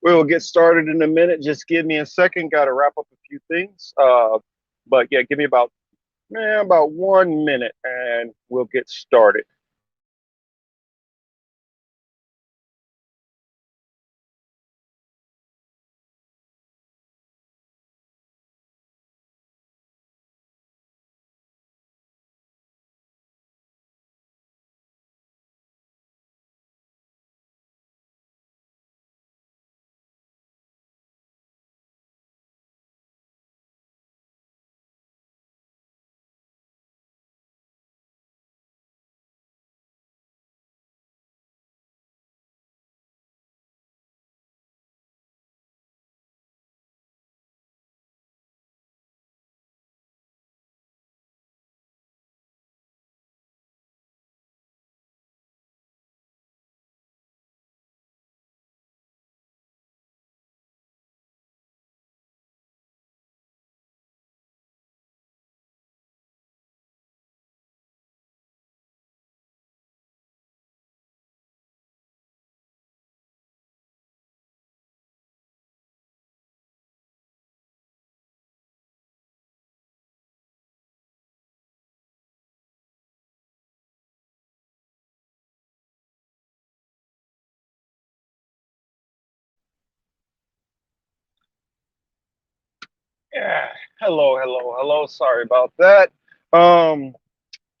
We will get started in a minute. Just give me a second. Got to wrap up a few things. But yeah, give me about 1 minute and we'll get started. Yeah. Hello. Sorry about that. Um,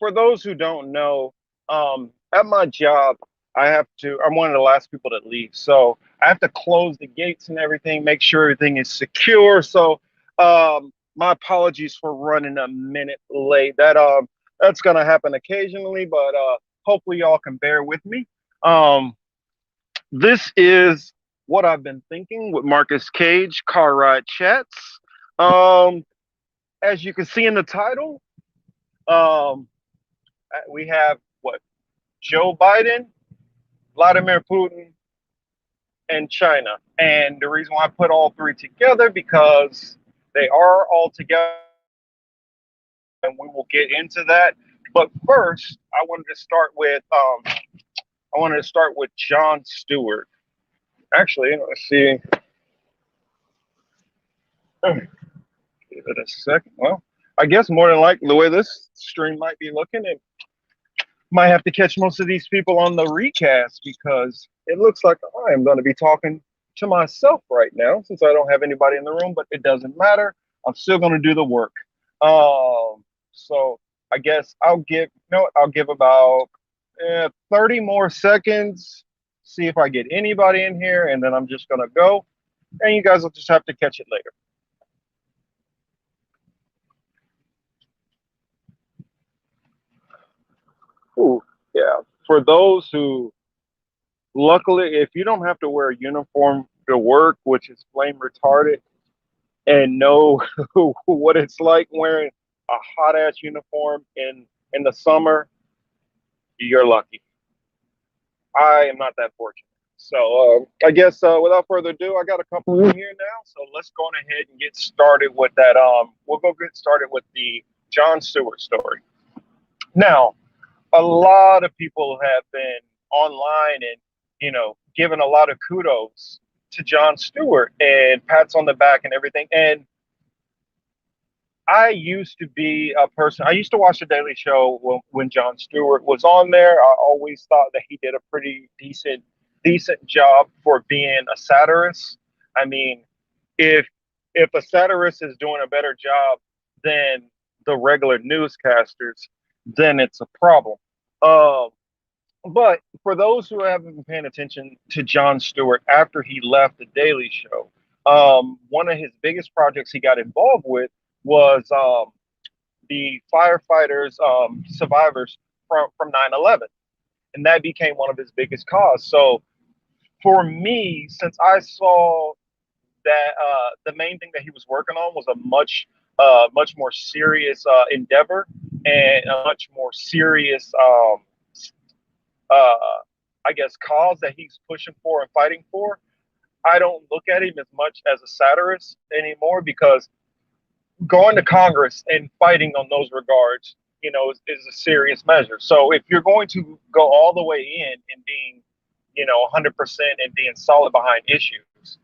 for those who don't know, at my job, I'm one of the last people that leave. So I have to close the gates and everything, make sure everything is secure. So my apologies for running a minute late. That's gonna happen occasionally, but hopefully y'all can bear with me. Um, this is what I've been thinking with Marcus Cage, Car Ride Chats. Um, as you can see in the title, um, we have what Joe Biden, Vladimir Putin, and China. And the reason why I put all three together because they are all together, and we will get into that. But first, I wanted to start with John Stewart. Actually, let's see. Give it a second. Well, I guess more than likely the way this stream might be looking, it might have to catch most of these people on the recast because it looks like I am going to be talking to myself right now since I don't have anybody in the room, but it doesn't matter. I'm still going to do the work. So I guess I'll give about 30 more seconds, see if I get anybody in here, and then I'm just going to go, and you guys will just have to catch it later. Ooh, yeah. For those who luckily, if you don't have to wear a uniform to work, which is flame retarded, and know what it's like wearing a hot ass uniform in the summer, you're lucky. I am not that fortunate. So I guess without further ado, I got a couple in here now. So let's go on ahead and get started with that. We'll go get started with the John Stewart story. Now, a lot of people have been online and given a lot of kudos to John Stewart and pats on the back and everything. And I used to be a person. I used to watch the Daily Show when John Stewart was on there. I always thought that he did a pretty decent job for being a satirist. I mean, if a satirist is doing a better job than the regular newscasters, then it's a problem. Um, but for those who haven't been paying attention to John Stewart after he left the Daily Show, one of his biggest projects he got involved with was the firefighters, survivors from 9/11, and that became one of his biggest cause. So for me, since I saw that the main thing that he was working on was a much more serious endeavor and a much more serious uh, I guess, cause that he's pushing for and fighting for, I don't look at him as much as a satirist anymore because going to Congress and fighting on those regards, is a serious measure. So if you're going to go all the way in and being, 100% and being solid behind issues,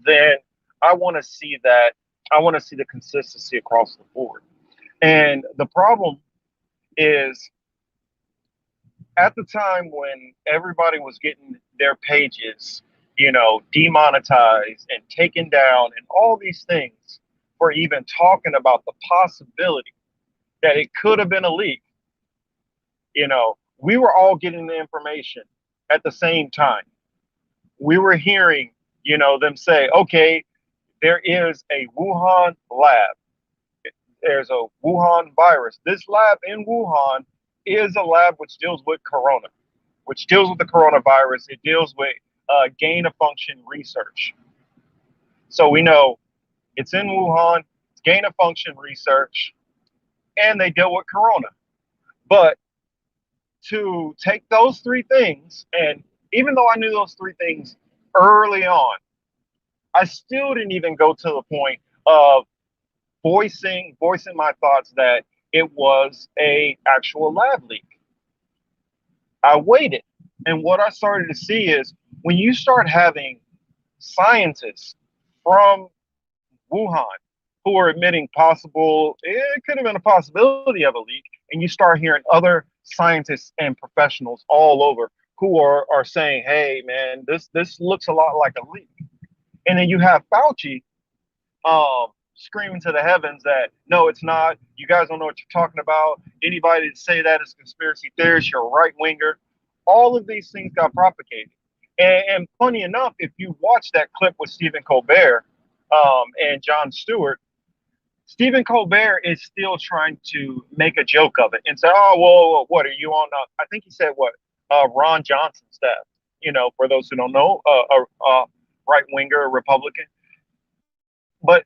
then I want to see that. I want to see the consistency across the board. And the problem is at the time when everybody was getting their pages, demonetized and taken down and all these things for even talking about the possibility that it could have been a leak, we were all getting the information at the same time. We were hearing, them say, okay, there is a Wuhan lab. There's a Wuhan virus. This lab in Wuhan is a lab which deals with corona, which deals with the coronavirus. It deals with gain of function research. So we know it's in Wuhan, it's gain of function research, and they deal with corona. But to take those three things, and even though I knew those three things early on, I still didn't even go to the point of voicing my thoughts that it was a actual lab leak. I waited. And what I started to see is when you start having scientists from Wuhan who are admitting it could have been a possibility of a leak, and you start hearing other scientists and professionals all over who are saying, hey, man, this looks a lot like a leak. And then you have Fauci screaming to the heavens that no, it's not. You guys don't know what you're talking about. Anybody to say that is conspiracy theorist, you're a right winger. All of these things got propagated. And funny enough, if you watch that clip with Stephen Colbert and Jon Stewart, Stephen Colbert is still trying to make a joke of it and say, oh, well, what are you on? I think he said what? Ron Johnson's staff, for those who don't know, right winger Republican. But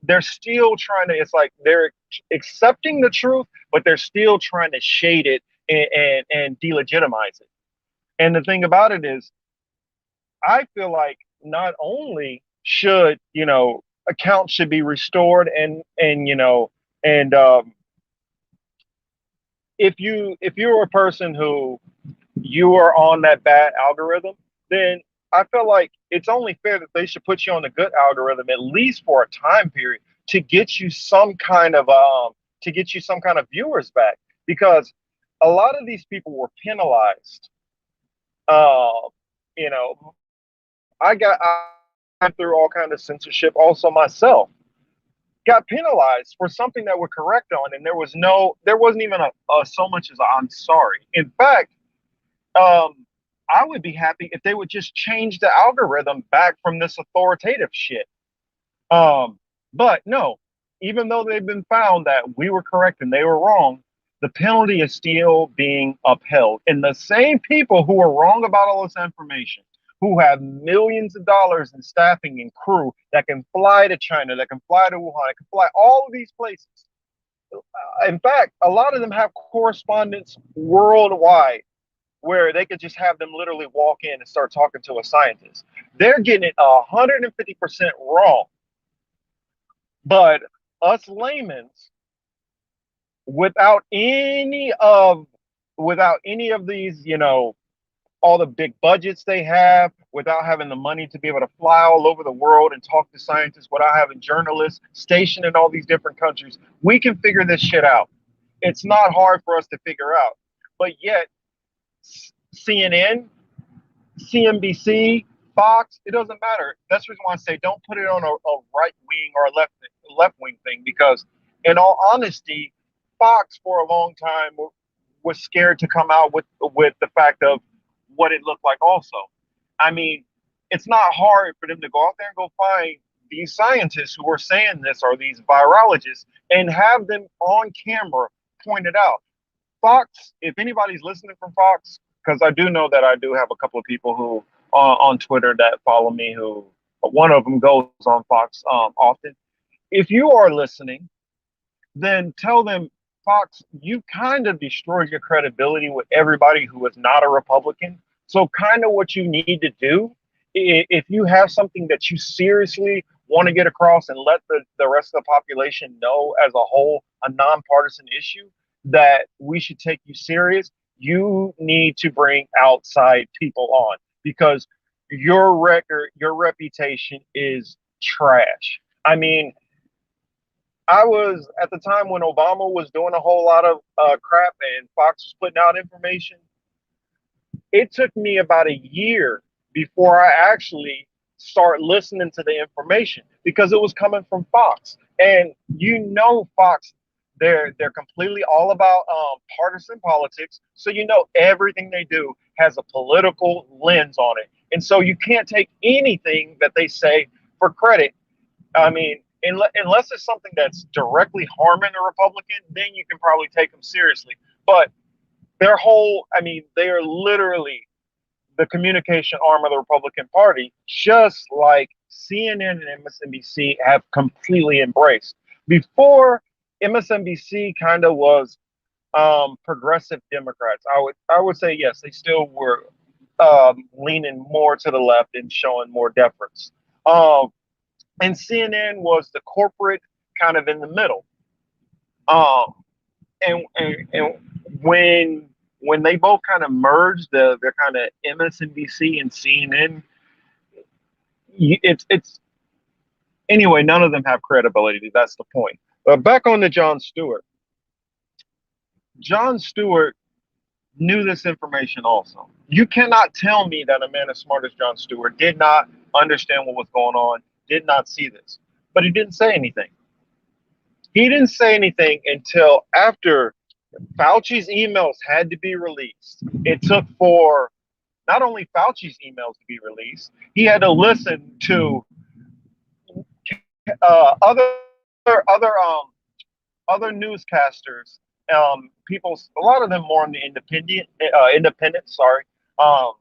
they're still trying to, it's like they're accepting the truth, but they're still trying to shade it and delegitimize it. And the thing about it is, I feel like not only should, accounts should be restored and if you're a person who you are on that bad algorithm, then I feel like it's only fair that they should put you on the good algorithm at least for a time period to get you some kind of viewers back, because a lot of these people were penalized. You know, I went through all kind of censorship also myself. Got penalized for something that we're correct on, and there wasn't even a so much as a, I'm sorry. In fact, I would be happy if they would just change the algorithm back from this authoritative shit. But no, even though they've been found that we were correct and they were wrong, the penalty is still being upheld. And the same people who are wrong about all this information, who have millions of dollars in staffing and crew that can fly to China, that can fly to Wuhan, that can fly all of these places. In fact, a lot of them have correspondents worldwide where they could just have them literally walk in and start talking to a scientist. They're getting it 150% wrong. But us laymen's, without any of these, all the big budgets they have, without having the money to be able to fly all over the world and talk to scientists, without having journalists stationed in all these different countries, we can figure this shit out. It's not hard for us to figure out. But yet, CNN, CNBC, Fox, it doesn't matter. That's the reason why I say don't put it on a right wing or a left wing thing, because in all honesty, Fox for a long time was scared to come out with the fact of what it looked like also. I mean, it's not hard for them to go out there and go find these scientists who are saying this, or these virologists, and have them on camera point it out. Fox, if anybody's listening from Fox, because I do know that I do have a couple of people who on Twitter that follow me, who one of them goes on Fox often. If you are listening, then tell them, Fox, you kind of destroyed your credibility with everybody who is not a Republican. So kind of what you need to do, if you have something that you seriously want to get across and let the rest of the population know as a whole, a nonpartisan issue, that we should take you serious, you need to bring outside people on, because your record, your reputation is trash. I mean, I was at the time when Obama was doing a whole lot of crap and Fox was putting out information. It took me about a year before I actually start listening to the information because it was coming from Fox. And Fox, they're completely all about partisan politics. So everything they do has a political lens on it, and so you can't take anything that they say for credit. I mean, unless it's something that's directly harming a Republican, then you can probably take them seriously. But they are literally the communication arm of the Republican Party, just like CNN and MSNBC have completely embraced. Before, MSNBC kind of was progressive Democrats. I would say yes, they still were leaning more to the left and showing more deference. Um, and CNN was the corporate kind of in the middle. Um, and when they both kind of merged, they're kind of MSNBC and CNN. It's anyway. None of them have credibility. That's the point. But back on to Jon Stewart. Jon Stewart knew this information also. You cannot tell me that a man as smart as Jon Stewart did not understand what was going on, did not see this. But he didn't say anything. He didn't say anything until after Fauci's emails had to be released. It took for not only Fauci's emails to be released, he had to listen to other newscasters, people, a lot of them more on the independent, sorry, um,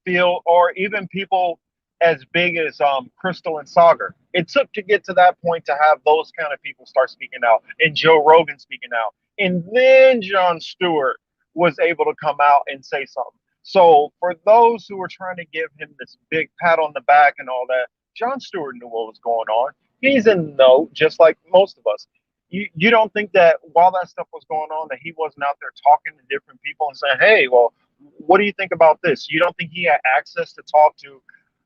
field, or even people as big as Crystal and Sagar. It took to get to that point to have those kind of people start speaking out, and Joe Rogan speaking out, and then Jon Stewart was able to come out and say something. So for those who were trying to give him this big pat on the back and all that, Jon Stewart knew what was going on. He's in the know, just like most of us. You don't think that while that stuff was going on, that he wasn't out there talking to different people and saying, "Hey, well, what do you think about this?" You don't think he had access to talk to,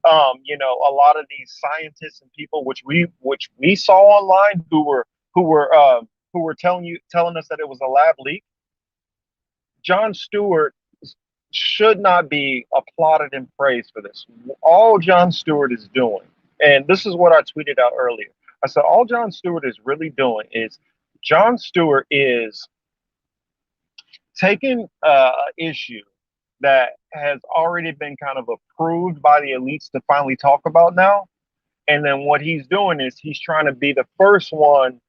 a lot of these scientists and people, which we saw online, who were telling us that it was a lab leak. Jon Stewart should not be applauded and praised for this. All Jon Stewart is doing, and this is what I tweeted out earlier. I said, all Jon Stewart is really doing is Jon Stewart is taking an issue that has already been kind of approved by the elites to finally talk about now. And then what he's doing is he's trying to be the first one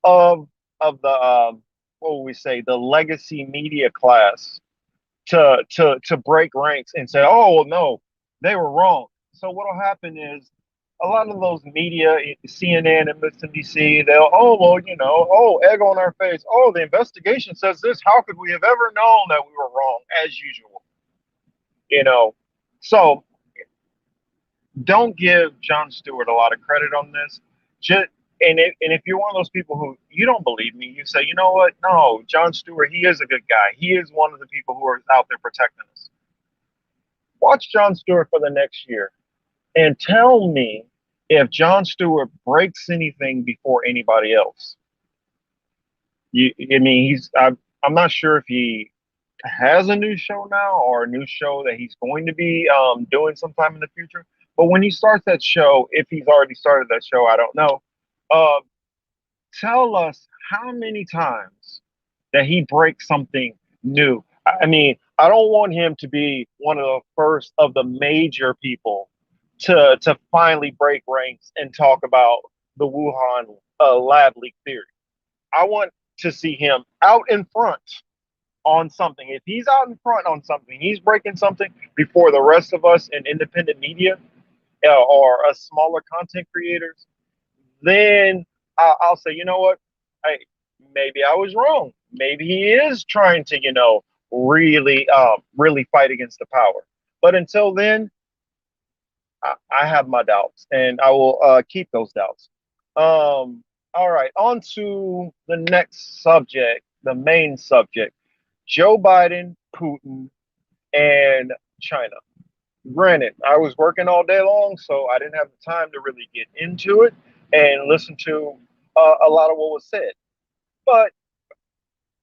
of the what would we say, the legacy media class to break ranks and say, oh well, no, they were wrong. So what'll happen is a lot of those media, CNN and MSNBC, they'll, oh well, oh, egg on our face. Oh, the investigation says this. How could we have ever known that we were wrong? As usual, So don't give Jon Stewart a lot of credit on this. And if you're one of those people who you don't believe me, you say, you know what? No, Jon Stewart, he is a good guy. He is one of the people who are out there protecting us. Watch Jon Stewart for the next year and tell me if Jon Stewart breaks anything before anybody else. I'm not sure if he has a new show now or a new show that he's going to be doing sometime in the future. But when he starts that show, if he's already started that show, I don't know. Tell us how many times that he breaks something new. I mean, I don't want him to be one of the first of the major people to finally break ranks and talk about the Wuhan lab leak theory. I want to see him out in front on something. If he's out in front on something, he's breaking something before the rest of us in independent media or us smaller content creators, then I'll say, you know what? Maybe I was wrong. Maybe he is trying to, really fight against the power. But until then, I have my doubts, and I will keep those doubts. All right, on to the next subject, the main subject: Joe Biden, Putin, and China. Granted, I was working all day long, so I didn't have the time to really get into it and listen to a lot of what was said. But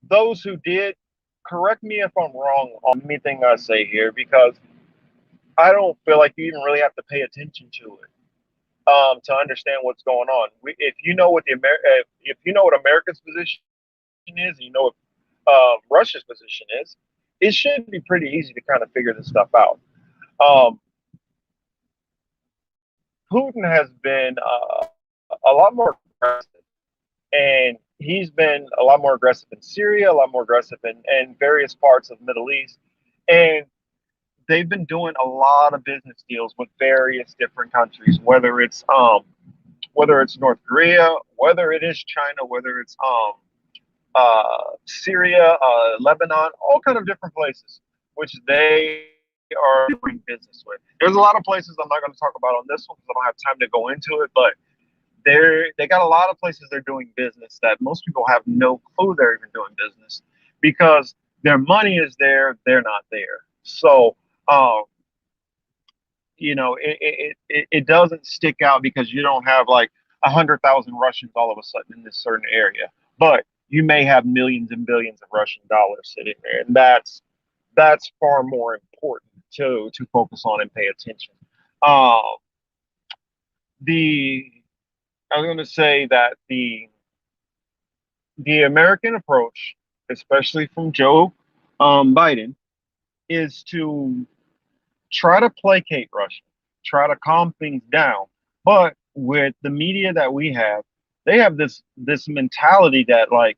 those who did, correct me if I'm wrong on anything I say here, because I don't feel like you even really have to pay attention to it to understand what's going on. If you know what if you know what America's position is, and you know what Russia's position is, it should be pretty easy to kind of figure this stuff out. Um, Putin has been a lot more aggressive, and he's been a lot more aggressive in Syria, a lot more aggressive in various parts of the Middle East, and they've been doing a lot of business deals with various different countries, whether it's North Korea, whether it is China, whether it's Syria, Lebanon, all kind of different places, which they are doing business with. There's a lot of places I'm not going to talk about on this one because I don't have time to go into it, but they got a lot of places they're doing business that most people have no clue they're even doing business because their money is there, they're not there. So, um, it doesn't stick out because you don't have like 100,000 Russians all of a sudden in this certain area, but you may have millions and billions of Russian dollars sitting there, and that's far more important to focus on and pay attention. Um, the I was going to say that the American approach, especially from Joe Biden, is to try to placate Russia, try to calm things down. But with the media that we have, they have this mentality that like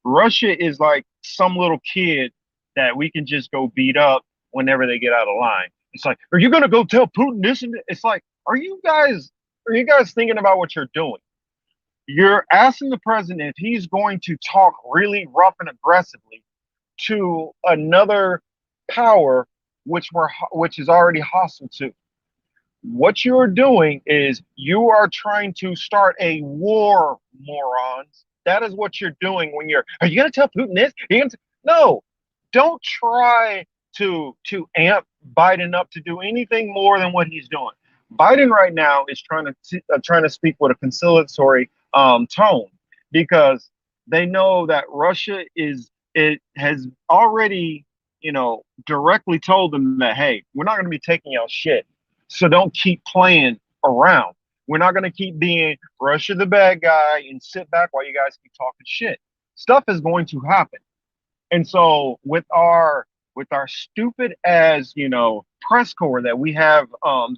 Russia is like some little kid that we can just go beat up whenever they get out of line. It's like, are you gonna go tell Putin this and it's like, are you guys thinking about what you're doing? You're asking the president if he's going to talk really rough and aggressively to another power which is already hostile to. What you're doing is you are trying to start a war, morons. That is what you're doing when you're. Are you going to tell Putin this? No, don't try to amp Biden up to do anything more than what he's doing. Biden right now is trying to speak with a conciliatory tone because they know that Russia is it has already directly told them that hey, we're not going to be taking your shit, so don't keep playing around. We're not going to keep being Russia the bad guy and sit back while you guys keep talking shit. Stuff is going to happen. And so with our stupid as press corps that we have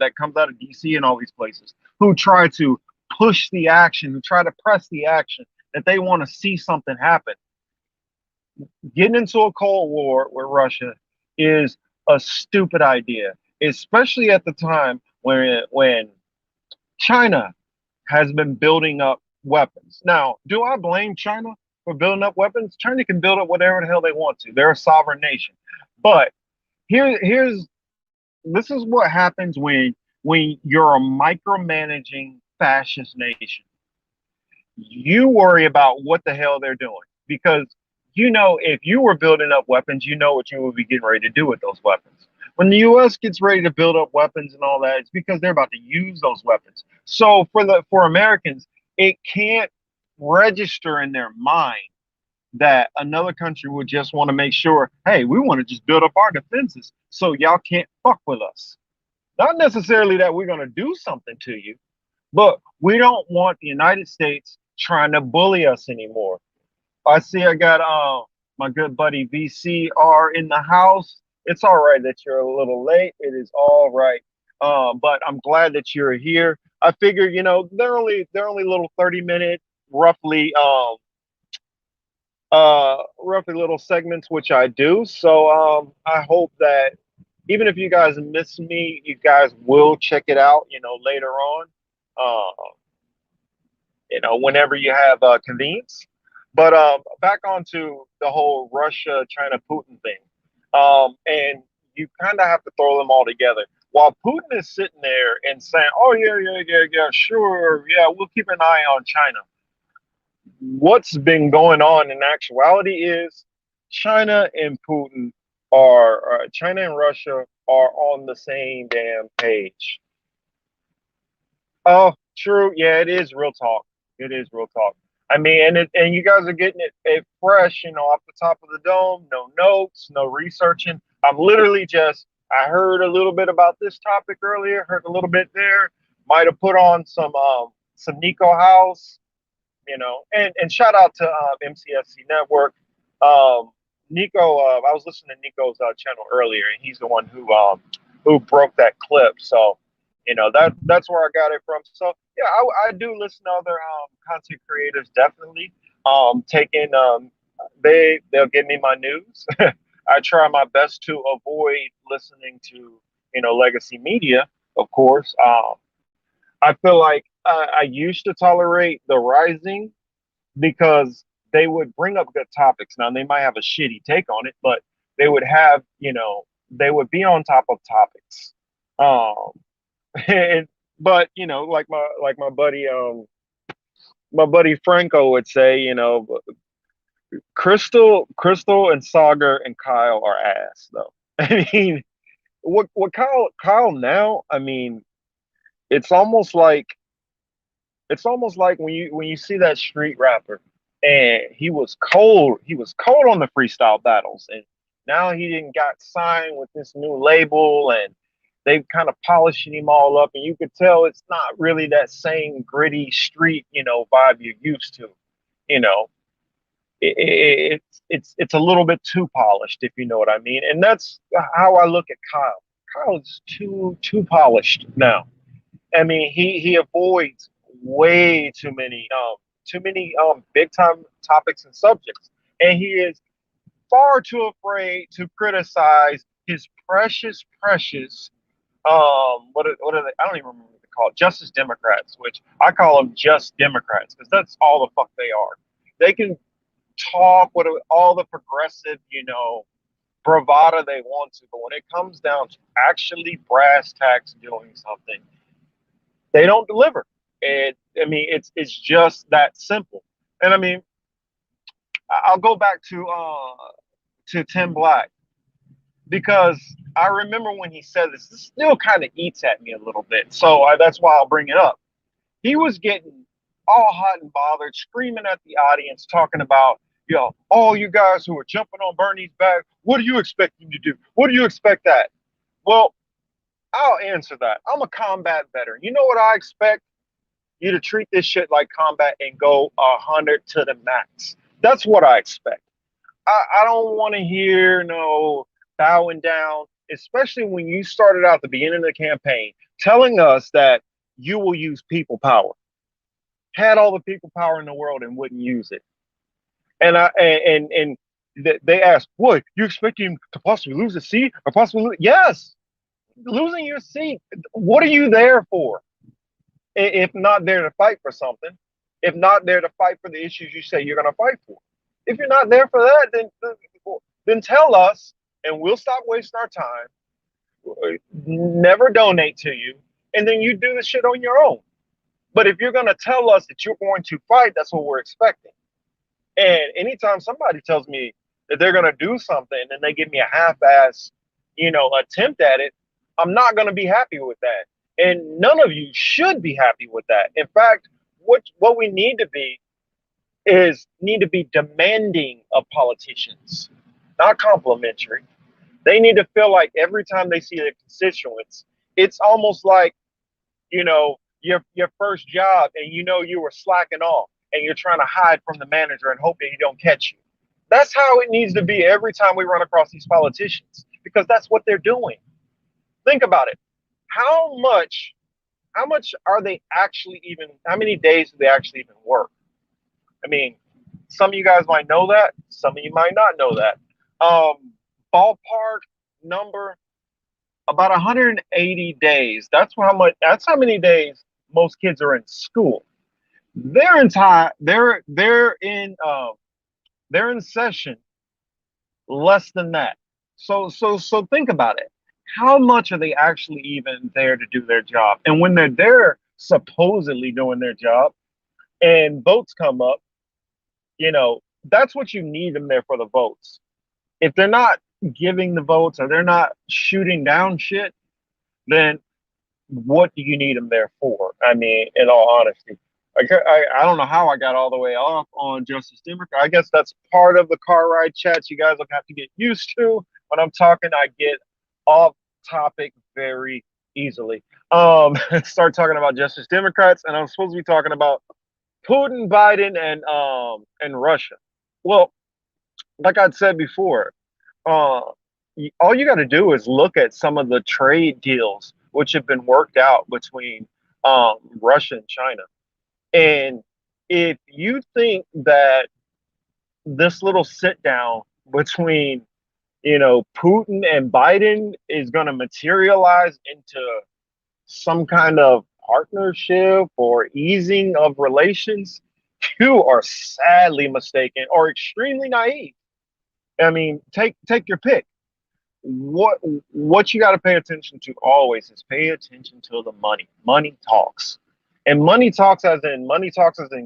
that comes out of DC and all these places who try to push the action, who try to press the action that they want to see something happen. Getting into a cold war with Russia is a stupid idea, especially at the time when China has been building up weapons. Now, do I blame China for building up weapons? China can build up whatever the hell they want to. They're a sovereign nation. But here's this is what happens when you're a micromanaging fascist nation. You worry about what the hell they're doing because if you were building up weapons, you know what you would be getting ready to do with those weapons. When the U.S. gets ready to build up weapons and all that, it's because they're about to use those weapons. So for Americans, it can't register in their mind that another country would just want to make sure, hey, we want to just build up our defenses so y'all can't fuck with us. Not necessarily that we're going to do something to you, but we don't want the United States trying to bully us anymore. I see I got my good buddy VCR in the house. It's all right that you're a little late. It is all right. But I'm glad that you're here. I figure, they're only little 30-minute, roughly little segments, which I do. So I hope that even if you guys miss me, you guys will check it out, later on. Uh, whenever you have convenience. But back onto the whole Russia, China, Putin thing. And you kind of have to throw them all together. While Putin is sitting there and saying, oh, yeah, yeah, yeah, yeah, sure, yeah, we'll keep an eye on China. What's been going on in actuality is China and Russia are on the same damn page. Oh, true. Yeah, it is real talk. It is real talk. I mean, and you guys are getting it fresh, off the top of the dome. No notes, no researching. I'm literally just. I heard a little bit about this topic earlier. Heard a little bit there. Might have put on some Nico House, and shout out to MCSC Network. Um, Nico, I was listening to Nico's channel earlier, and he's the one who broke that clip. So, that's where I got it from. So, yeah, I do listen to other content creators definitely. Taking they'll give me my news. I try my best to avoid listening to legacy media, of course. I feel like I used to tolerate the Rising because they would bring up good topics. Now they might have a shitty take on it, but they would have, they would be on top of topics. Um, and, but my buddy Franco would say, Crystal and Saga and Kyle are ass though. I mean, what Kyle now? I mean, it's almost like when you see that street rapper and he was cold on the freestyle battles, and now he didn't got signed with this new label, and they've kind of polishing him all up, and you could tell it's not really that same gritty street vibe you're used to. you know it's a little bit too polished, if you know what I mean, and that's how I look at Kyle is too polished now. I mean, he avoids way too many big time topics and subjects, and he is far too afraid to criticize his precious what are they? I don't even remember what they call it. Justice Democrats, which I call them just Democrats because that's all the fuck they are. They can talk with all the progressive bravado they want to, but when it comes down to actually brass tacks doing something, they don't deliver. And I mean, it's just that simple. And I mean, I'll go back to Tim Black because I remember when he said this. This still kind of eats at me a little bit, so that's why I'll bring it up. He was getting all hot and bothered, screaming at the audience, talking about, all you guys who are jumping on Bernie's back, what do you expect him to do? What do you expect that? Well, I'll answer that. I'm a combat veteran. You know what I expect? You to treat this shit like combat and go 100 to the max. That's what I expect. I don't want to hear no bowing down, especially when you started out at the beginning of the campaign telling us that you will use people power. Had all the people power in the world and wouldn't use it. And they asked, "What, you expect him to possibly lose a seat or possibly yes, losing your seat? What are you there for? If not there to fight for something, if not there to fight for the issues you say you're going to fight for, if you're not there for that, then tell us, and we'll stop wasting our time. Never donate to you, and then you do the shit on your own. But if you're going to tell us that you're going to fight, that's what we're expecting. And anytime somebody tells me that they're going to do something and they give me a half-ass, attempt at it, I'm not going to be happy with that. And none of you should be happy with that. In fact, what we need to be demanding of politicians, not complimentary. They need to feel like every time they see their constituents, it's almost like, your first job and you were slacking off and you're trying to hide from the manager and hope that he don't catch you. That's how it needs to be every time we run across these politicians, because that's what they're doing. Think about it. How much are they actually even, how many days do they actually even work? I mean, some of you guys might know that, some of you might not know that. Ballpark number, about 180 days. That's how many days most kids are in school. They're in session less than that. So think about it. How much are they actually even there to do their job? And when they're there supposedly doing their job and votes come up, that's what you need them there for, the votes. If they're not giving the votes or they're not shooting down shit, then what do you need them there for? I mean, in all honesty, I don't know how I got all the way off on Justice Democrat. I guess that's part of the car ride chats you guys will have to get used to. When I'm talking, I get off topic very easily. Start talking about Justice Democrats, and I'm supposed to be talking about Putin, Biden, and Russia. Well, like I'd said before, uh, all you got to do is look at some of the trade deals which have been worked out between Russia and China. And if you think that this little sit down between, Putin and Biden is going to materialize into some kind of partnership or easing of relations, you are sadly mistaken or extremely naive. I mean, take your pick. what what you got to pay attention to always is pay attention to the money. Money talks, and money talks as in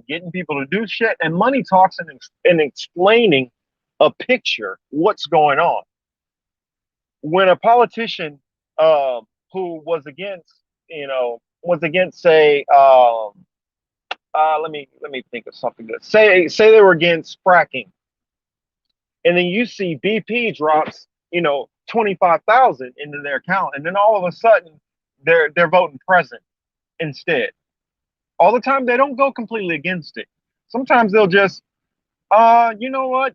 getting people to do shit, and money talks in explaining a picture what's going on. When a politician who was against, say, let me think of something good. Say they were against fracking, and then you see BP drops, 25,000 into their account, and then all of a sudden they're voting present instead. All the time they don't go completely against it. Sometimes they'll just, you know what?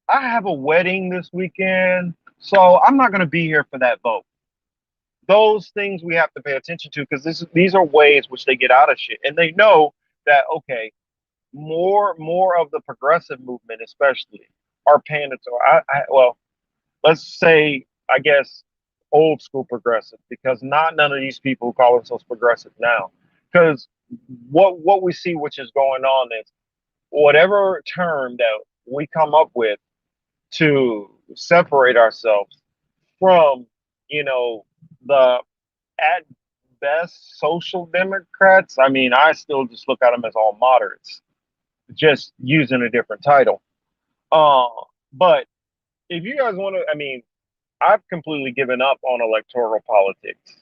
I have a wedding this weekend, so I'm not going to be here for that vote. Those things we have to pay attention to because these are ways which they get out of shit, and they know that okay, more of the progressive movement, especially, are paying it. Well, let's say, I guess, old school progressive, because not none of these people call themselves progressive now. Because what we see, which is going on, is whatever term that we come up with to separate ourselves from, the at best social democrats. I mean, I still just look at them as all moderates, just using a different title. Uh, but if you guys want to, I mean, I've completely given up on electoral politics.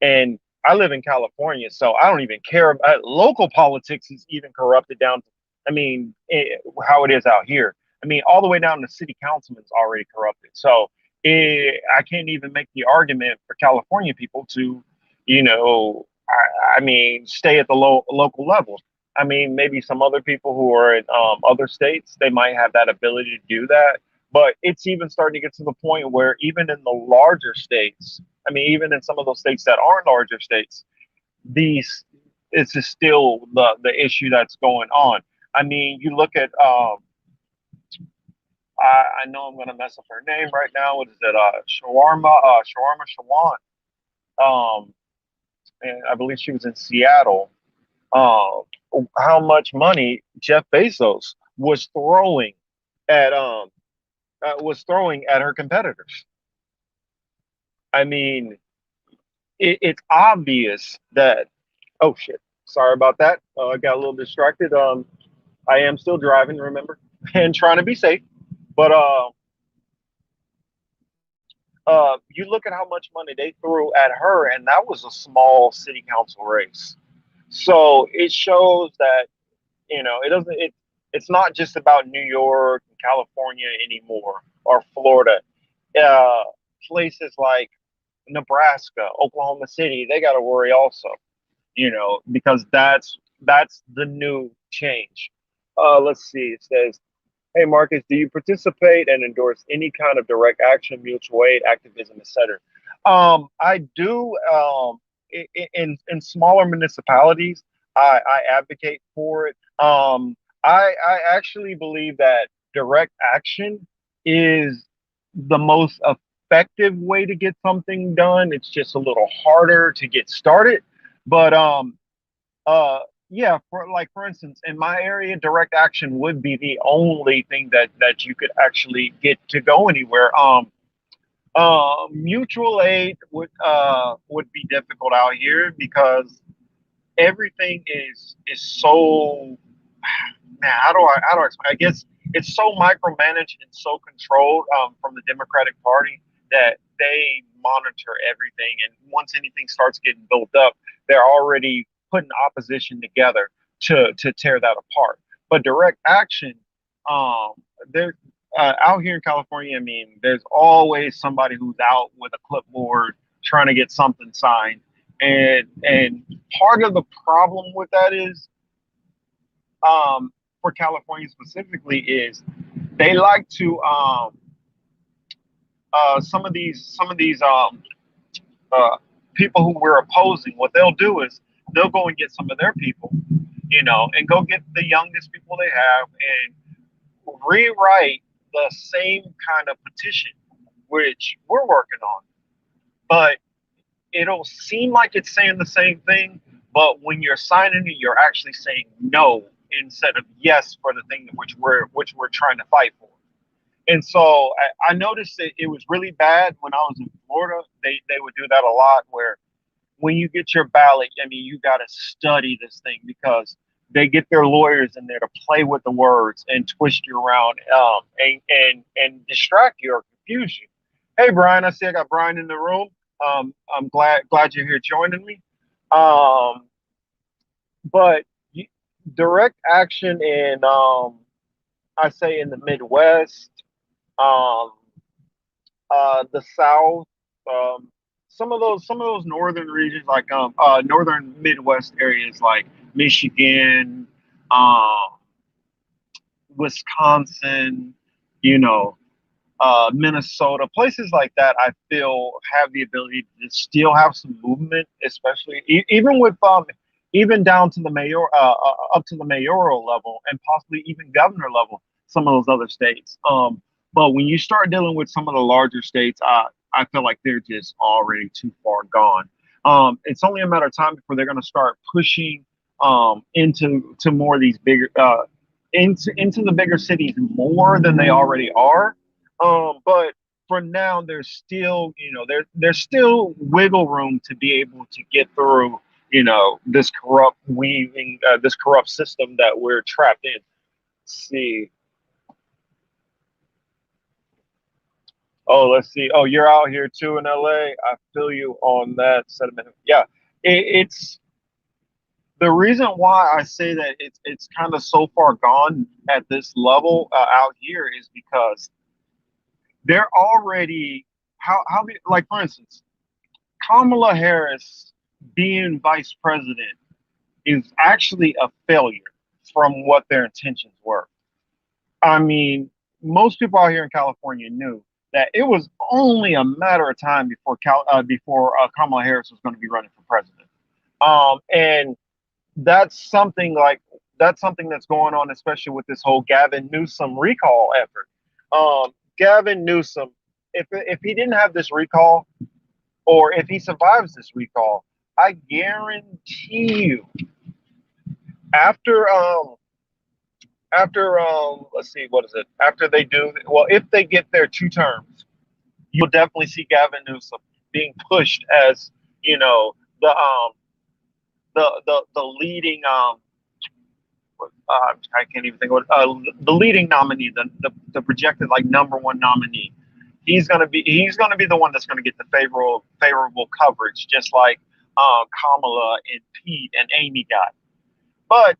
And I live in California, so I don't even care. Local politics is even corrupted down to, I mean, how it is out here. I mean, all the way down to city councilman's already corrupted. So I can't even make the argument for California people to, I mean, stay at the local level. I mean, maybe some other people who are in other states, they might have that ability to do that, but it's even starting to get to the point where even in the larger states, I mean, even in some of those states that aren't larger states, these this is still the issue that's going on. I mean, you look at I know I'm gonna mess up her name right now. What is it? Shawarma Shawan. And I believe she was in Seattle. Um, how much money Jeff Bezos at was throwing at her competitors. I mean, it's obvious that. Oh shit! Sorry about that. I got a little distracted. I am still driving, remember, and trying to be safe. But you look at how much money they threw at her, and that was a small city council race. So it shows that it doesn't. It's not just about New York and California anymore, or Florida. Uh, Places like Nebraska, Oklahoma City, they got to worry also, because that's the new change. Let's see. It says, "Hey Marcus, do you participate and endorse any kind of direct action, mutual aid, activism, etc.?" I do. In smaller municipalities, I advocate for it. I actually believe that direct action is the most effective way to get something done. It's just a little harder to get started, but uh, yeah, for instance, in my area, direct action would be the only thing that you could actually get to go anywhere. Mutual aid would be difficult out here because everything is so, man. How do I explain? I guess it's so micromanaged and so controlled from the Democratic Party that they monitor everything. And once anything starts getting built up, they're already putting opposition together to tear that apart. But direct action, um, there out here in California, I mean, there's always somebody who's out with a clipboard trying to get something signed. And part of the problem with that is for California specifically is they like to some of these uh, people who we're opposing. What they'll do is they'll go and get some of their people, and go get the youngest people they have and rewrite the same kind of petition which we're working on. But it'll seem like it's saying the same thing, but when you're signing it, you're actually saying no instead of yes for the thing which we're trying to fight for. And so I noticed that it was really bad when I was in Florida. They would do that a lot where when you get your ballot, I mean, you got to study this thing because they get their lawyers in there to play with the words and twist you around and distract you or confuse you. Hey, Brian, I see I got Brian in the room. I'm glad you're here joining me. Um, but direct action in I say in the Midwest, um, the South, um, some of those northern regions like northern Midwest areas like Michigan, um, Wisconsin, you know, Minnesota, places like that, I feel have the ability to still have some movement, especially even with even down to the mayor, up to the mayoral level, and possibly even governor level. Some of those other states. But when you start dealing with some of the larger states, I feel like they're just already too far gone. It's only a matter of time before they're going to start pushing into more of these bigger into the bigger cities more than they already are. But for now, there's still, there's still wiggle room to be able to get through, this corrupt system that we're trapped in. Let's see. Oh, let's see. Oh, you're out here too in LA. I feel you on that sentiment. Yeah, it's the reason why I say that it's kind of so far gone at this level out here is because they're already like for instance, Kamala Harris being vice president is actually a failure from what their intentions were. I mean, most people out here in California knew that it was only a matter of time before Kamala Harris was going to be running for president. And that's something like that's something that's going on, especially with this whole Gavin Newsom recall effort. Gavin Newsom, if he didn't have this recall, or if he survives this recall, I guarantee you, after let's see, what is it? After they do well, if they get their 2 terms, you'll definitely see Gavin Newsom being pushed as the the leading I can't even think of it, the leading nominee, the projected like #1 nominee. He's gonna be the one that's gonna get the favorable coverage, just like Kamala and Pete and Amy got. But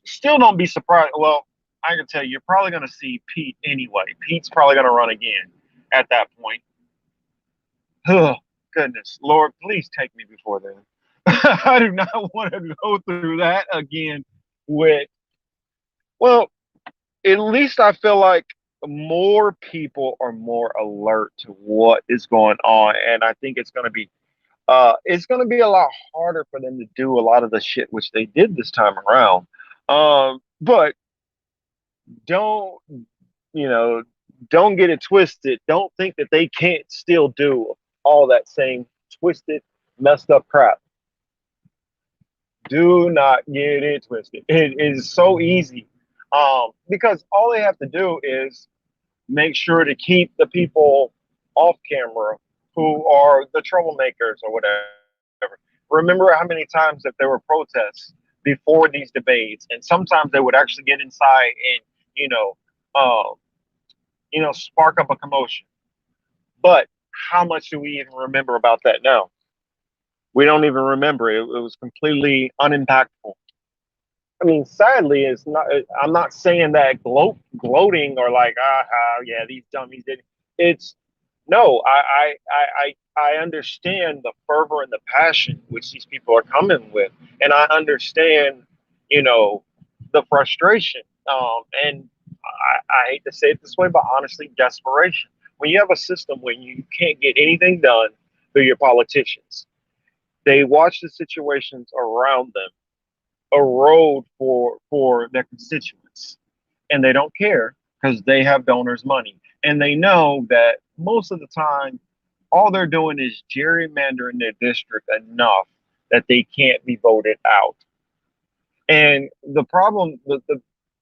still, don't be surprised. Well, I can tell you, you're probably gonna see Pete anyway. Pete's probably gonna run again at that point. Oh, goodness, Lord, please take me before then. I do not want to go through that again with, well, at least I feel like more people are more alert to what is going on. And I think it's going to be a lot harder for them to do a lot of the shit which they did this time around. But don't, you know, don't get it twisted. Don't think that they can't still do all that same twisted, messed up crap. Do not get it twisted. It is so easy, because all they have to do is make sure to keep the people off camera who are the troublemakers or whatever. Remember how many times that there were protests before these debates, and sometimes they would actually get inside and um, spark up a commotion. But how much do we even remember about that now? We don't even remember it. It was completely unimpactful. I mean, sadly, it's not. I'm not saying that gloating or like, yeah, these dummies did. It's no. I understand the fervor and the passion which these people are coming with, and I understand, you know, the frustration. And I hate to say it this way, but honestly, desperation. When you have a system when you can't get anything done through your politicians, they watch the situations around them erode for their constituents, and they don't care because they have donors' money, and they know that most of the time, all they're doing is gerrymandering their district enough that they can't be voted out. And the problem,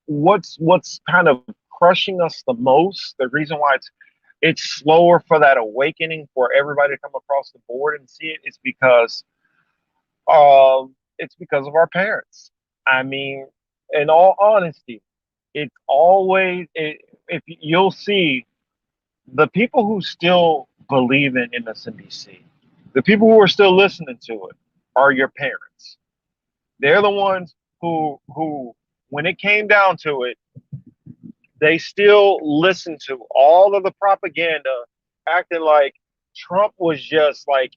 what's kind of crushing us the most, the reason why it's slower for that awakening for everybody to come across the board and see it, is because it's because of our parents. I mean, in all honesty, it's always if you'll see the people who still believe in MSNBC, the people who are still listening to it are your parents. They're the ones who when it came down to it, they still listened to all of the propaganda, acting like Trump was just like,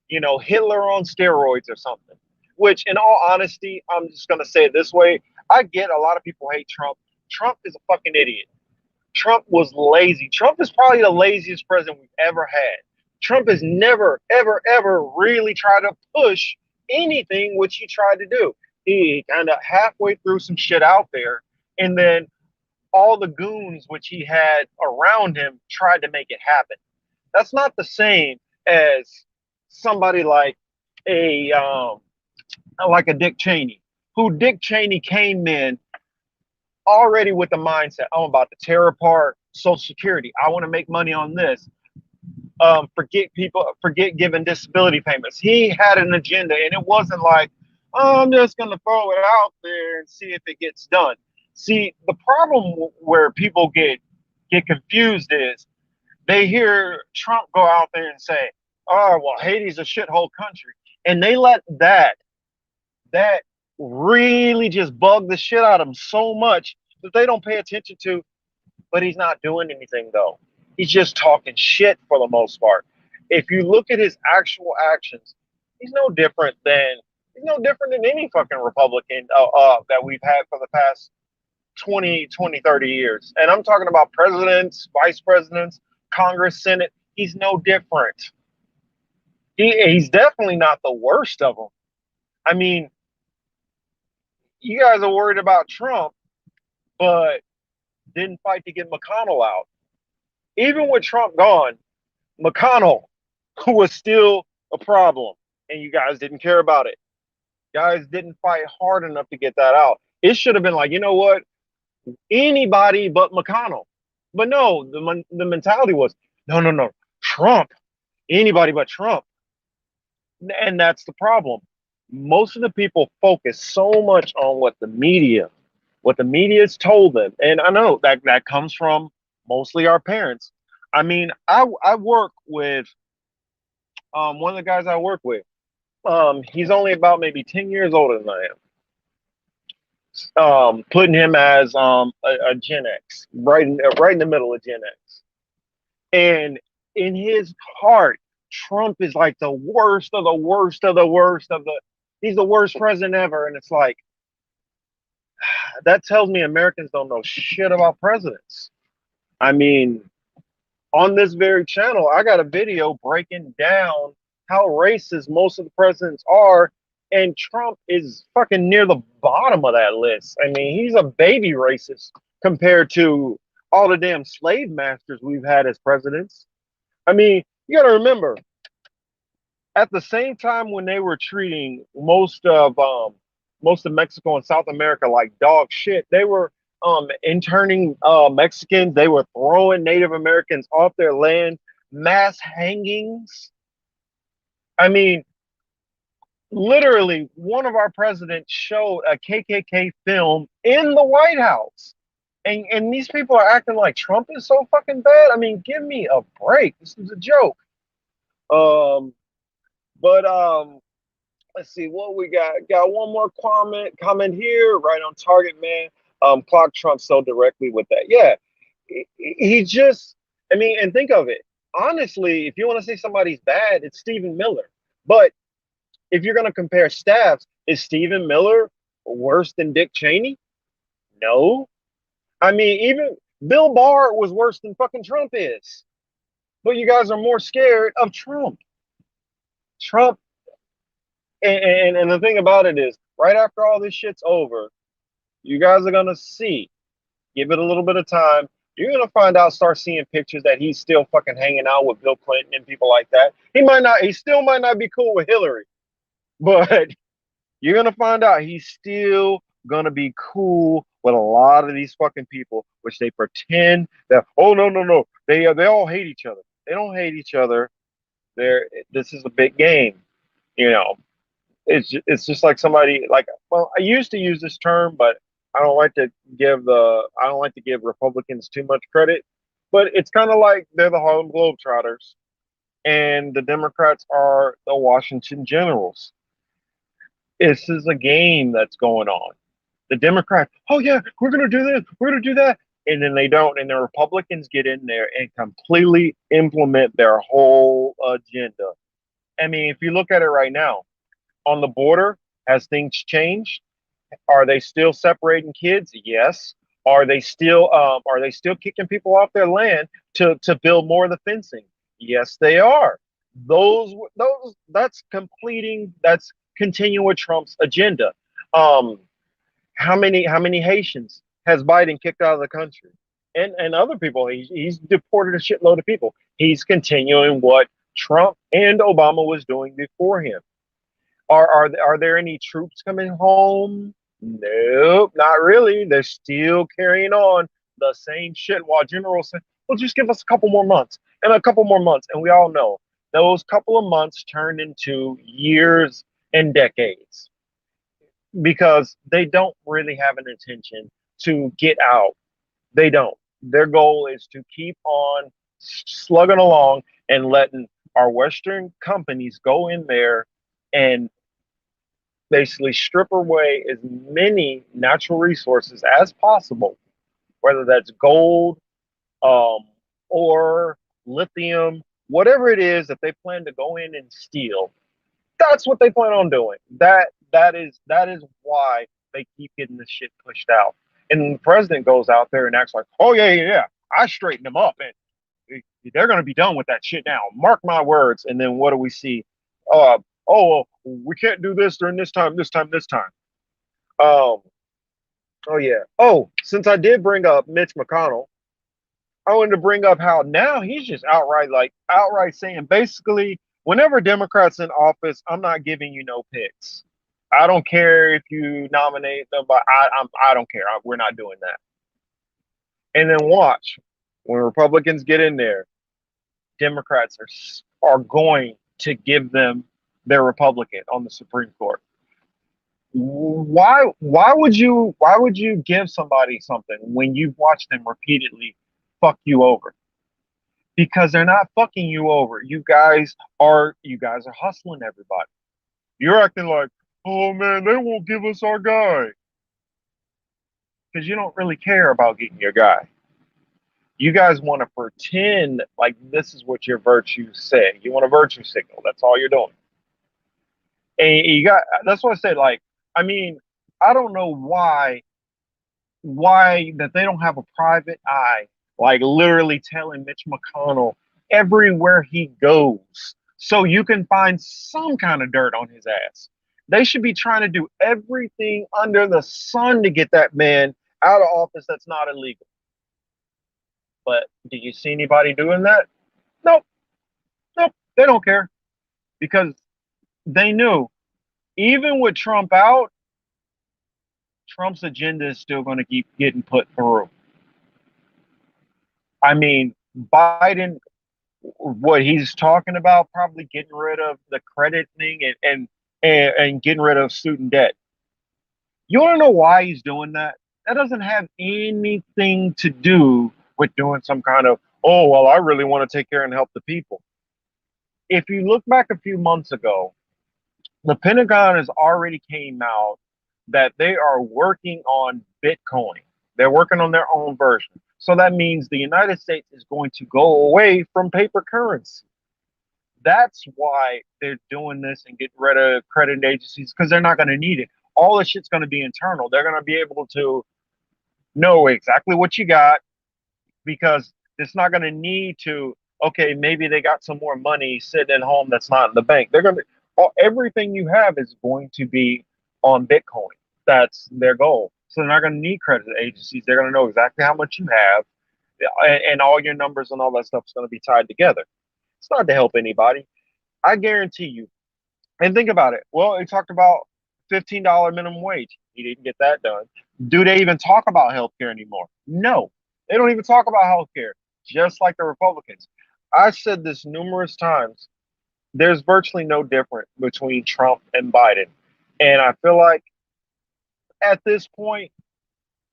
Hitler on steroids or something. Which, in all honesty, I'm just going to say it this way. I get a lot of people hate Trump. Trump is a fucking idiot. Trump was lazy. Trump is probably the laziest president we've ever had. Trump has never, ever, ever really tried to push anything which he tried to do. He kind of halfway threw some shit out there, and then all the goons which he had around him tried to make it happen. That's not the same as somebody a like a Dick Cheney, who Dick Cheney came in already with the mindset, I'm about to tear apart Social Security. I want to make money on this. Forget giving disability payments. He had an agenda, and it wasn't like, oh, I'm just going to throw it out there and see if it gets done. See, the problem where people get confused is they hear Trump go out there and say, "Oh, well, Haiti's a shithole country," and they let that really just bug the shit out of them so much that they don't pay attention to. But he's not doing anything though. He's just talking shit for the most part. If you look at his actual actions, he's no different than any fucking Republican that we've had for the past 30 years. And I'm talking about presidents, vice presidents, Congress, Senate. He's no different. He's definitely not the worst of them. I mean, you guys are worried about Trump, but didn't fight to get McConnell out. Even with Trump gone, McConnell, who was still a problem, and you guys didn't care about it. You guys didn't fight hard enough to get that out. It should have been like, you know what? Anybody but McConnell. But no, the mentality was, no, Trump, anybody but Trump. And that's the problem. Most of the people focus so much on what the media has told them. And I know that comes from mostly our parents. I mean, I work with one of the guys I work with. He's only about maybe 10 years older than I am. Putting him as a Gen X, right in the middle of Gen X. And in his heart, Trump is like the worst of the worst of the worst of the. He's the worst president ever, and it's like that tells me Americans don't know shit about presidents. I mean, on this very channel, I got a video breaking down how racist most of the presidents are, and Trump is fucking near the bottom of that list. I mean, he's a baby racist compared to all the damn slave masters we've had as presidents. I mean, you got to remember, at the same time when they were treating most of Mexico and South America like dog shit, they were interning Mexicans. They were throwing Native Americans off their land, mass hangings. I mean, literally, one of our presidents showed a KKK film in the White House. And these people are acting like Trump is so fucking bad. I mean, give me a break. This is a joke. Um, but let's see what we got. Got one more comment here, right on target, man. Clock Trump so directly with that. Yeah, he just. I mean, and think of it. Honestly, if you want to say somebody's bad, it's Stephen Miller. But if you're going to compare staffs, is Stephen Miller worse than Dick Cheney? No. I mean, even Bill Barr was worse than fucking Trump is. But you guys are more scared of Trump. Trump, and the thing about it is, right after all this shit's over, you guys are gonna see. Give it a little bit of time. You're gonna find out, start seeing pictures that he's still fucking hanging out with Bill Clinton and people like that. He might not. He still might not be cool with Hillary, but you're gonna find out he's still gonna be cool with a lot of these fucking people, which they pretend that. Oh no no no, they all hate each other. They don't hate each other. This is a big game, you know. It's just like somebody like. Well, I used to use this term, but I don't like to give Republicans too much credit. But it's kind of like they're the Harlem Globetrotters, and the Democrats are the Washington Generals. This is a game that's going on. The Democrats, oh yeah, we're gonna do this, we're gonna do that, and then they don't, and the Republicans get in there and completely implement their whole agenda. I mean, if you look at it right now, on the border, has things changed? Are they still separating kids? Yes. Are they still kicking people off their land to build more of the fencing? Yes, they are. That's continuing with Trump's agenda. Um, how many Haitians has Biden kicked out of the country? And other people, he's deported a shitload of people. He's continuing what Trump and Obama was doing before him. Are there any troops coming home? Nope, not really. They're still carrying on the same shit while generals say, well, just give us a couple more months and a couple more months. And we all know those couple of months turned into years and decades because they don't really have an intention to get out. They don't. Their goal is to keep on slugging along and letting our Western companies go in there and basically strip away as many natural resources as possible, whether that's gold, um, or lithium, whatever it is that they plan to go in and steal. That's what they plan on doing. That is why they keep getting this shit pushed out. And the president goes out there and acts like, oh yeah, yeah, yeah, I straightened them up, and they're going to be done with that shit now. Mark my words. And then what do we see? Uh, oh, we can't do this during this time, this time, this time. Um, oh yeah. Oh, since I did bring up Mitch McConnell, I wanted to bring up how now he's just outright saying basically, whenever Democrats in office, I'm not giving you no picks. I don't care if you nominate them, but I don't care. We're not doing that. And then watch when Republicans get in there, Democrats are going to give them their Republican on the Supreme Court. Why would you give somebody something when you've watched them repeatedly fuck you over? Because they're not fucking you over. You guys are hustling everybody. You're acting like, oh man, they won't give us our guy. Because you don't really care about getting your guy. You guys want to pretend like this is what your virtues say. You want a virtue signal. That's all you're doing. And that's what I said. Like, I mean, I don't know why that they don't have a private eye, like literally telling Mitch McConnell everywhere he goes, so you can find some kind of dirt on his ass. They should be trying to do everything under the sun to get that man out of office that's not illegal. But do you see anybody doing that? Nope. Nope. They don't care because they knew even with Trump out, Trump's agenda is still going to keep getting put through. I mean, Biden, what he's talking about, probably getting rid of the credit thing and getting rid of student debt. You want to know why he's doing that? That doesn't have anything to do with doing some kind of, oh, well, I really want to take care and help the people. If you look back a few months ago, the Pentagon has already came out that they are working on Bitcoin. They're working on their own version. So that means the United States is going to go away from paper currency. That's why they're doing this and getting rid of credit agencies because they're not going to need it. All this shit's going to be internal. They're going to be able to know exactly what you got because it's not going to need to. Okay, maybe they got some more money sitting at home that's not in the bank. They're going to everything you have is going to be on Bitcoin. That's their goal. So they're not going to need credit agencies. They're going to know exactly how much you have, and all your numbers and all that stuff is going to be tied together. It's not to help anybody. I guarantee you. And think about it. Well, they talked about $15 minimum wage. He didn't get that done. Do they even talk about healthcare anymore? No, they don't even talk about healthcare, just like the Republicans. I've said this numerous times. There's virtually no difference between Trump and Biden. And I feel like at this point,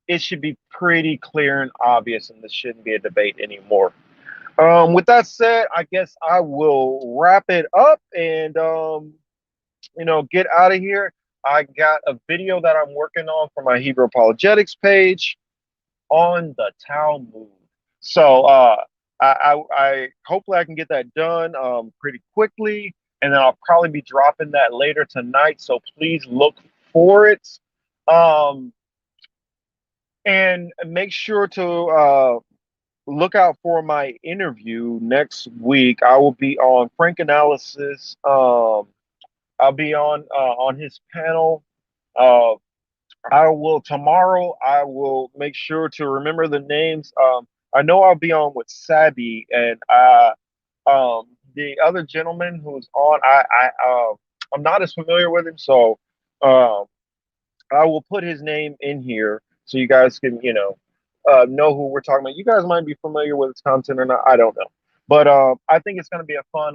it should be pretty clear and obvious, and this shouldn't be a debate anymore. With that said, I guess I will wrap it up and get out of here. I got a video that I'm working on for my Hebrew apologetics page on the Talmud. So I hopefully I can get that done pretty quickly, and then I'll probably be dropping that later tonight. So please look for it. Um, and make sure to look out for my interview next week. I will be on Frank Analysis. I'll be on his panel. Uh, I will tomorrow. I will make sure to remember the names. I know I'll be on with Sabi and the other gentleman who's on. I'm not as familiar with him, so um, I will put his name in here so you guys can know who we're talking about. You guys might be familiar with his content or not. I don't know. But I think it's going to be a fun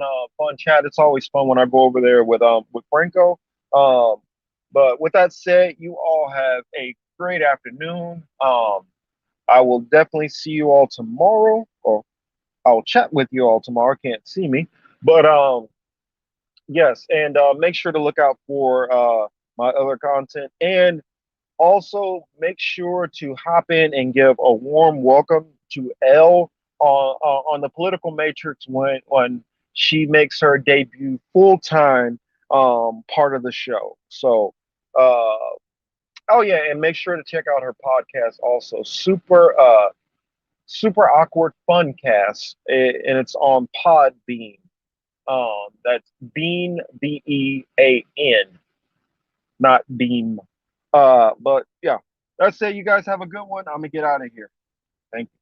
chat. It's always fun when I go over there with Franco. Um, but with that said, you all have a great afternoon. I will definitely see you all tomorrow, or I'll chat with you all tomorrow. Can't see me, but yes, and make sure to look out for my other content, and also make sure to hop in and give a warm welcome to Elle on the political matrix when she makes her debut full time part of the show. So uh, oh yeah, and make sure to check out her podcast also. Super awkward fun cast, and it's on Podbean. That's Bean Bean, not Beam. But yeah, that's it. You guys have a good one. I'm gonna get out of here. Thank you.